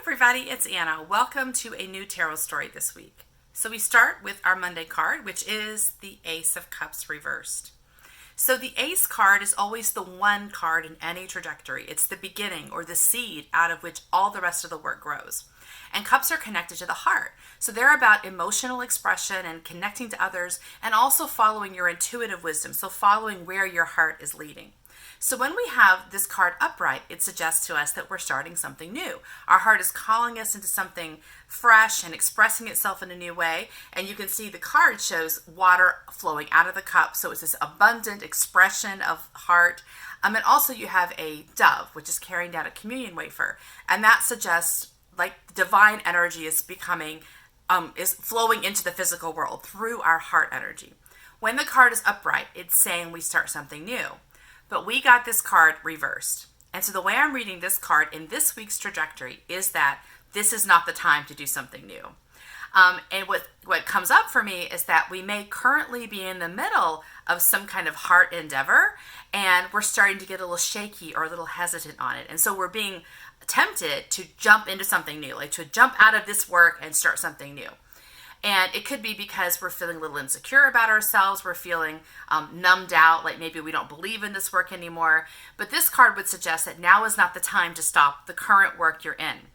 everybody, it's Anna. Welcome to a new tarot story this week. So we start with our Monday card, which is the Ace of Cups reversed. So the Ace card is always the one card in any trajectory. It's the beginning or the seed out of which all the rest of the work grows. And cups are connected to the heart. So they're about emotional expression and connecting to others and also following your intuitive wisdom. So following where your heart is leading. So when we have this card upright, it suggests to us that we're starting something new. Our heart is calling us into something fresh and expressing itself in a new way. And you can see the card shows water flowing out of the cup. So it's this abundant expression of heart. And also you have a dove, which is carrying down a communion wafer. And that suggests like divine energy is is flowing into the physical world through our heart energy. When the card is upright, it's saying we start something new. But we got this card reversed. And so the way I'm reading this card in this week's trajectory is that this is not the time to do something new. And what comes up for me is that we may currently be in the middle of some kind of heart endeavor, and we're starting to get a little shaky or a little hesitant on it. And so we're being tempted to jump into something new, like to jump out of this work and start something new. And it could be because we're feeling a little insecure about ourselves. We're feeling numbed out, like maybe we don't believe in this work anymore. But this card would suggest that now is not the time to stop the current work you're in.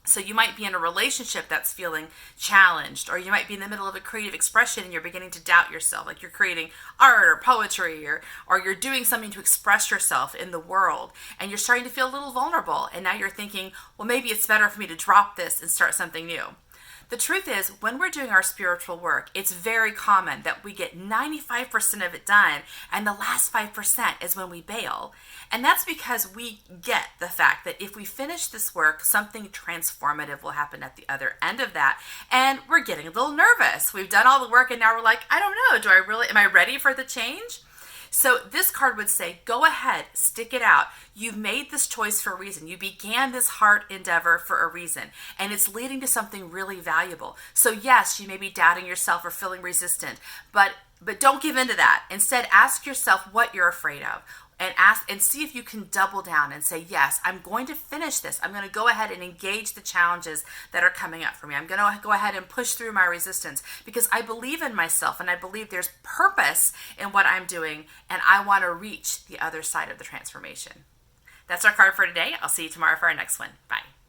So you might be in a relationship that's feeling challenged, or you might be in the middle of a creative expression and you're beginning to doubt yourself, like you're creating art or poetry or you're doing something to express yourself in the world and you're starting to feel a little vulnerable. And now you're thinking, well, maybe it's better for me to drop this and start something new. The truth is, when we're doing our spiritual work, it's very common that we get 95% of it done, and the last 5% is when we bail. And that's because we get the fact that if we finish this work, something transformative will happen at the other end of that. And we're getting a little nervous. We've done all the work, and now we're like, I don't know, am I ready for the change? So this card would say, go ahead, stick it out. You've made this choice for a reason. You began this heart endeavor for a reason, and it's leading to something really valuable. So yes, you may be doubting yourself or feeling resistant, but don't give in to that. Instead, ask yourself what you're afraid of. And see if you can double down and say, yes, I'm going to finish this. I'm going to go ahead and engage the challenges that are coming up for me. I'm going to go ahead and push through my resistance because I believe in myself and I believe there's purpose in what I'm doing, and I want to reach the other side of the transformation. That's our card for today. I'll see you tomorrow for our next one. Bye.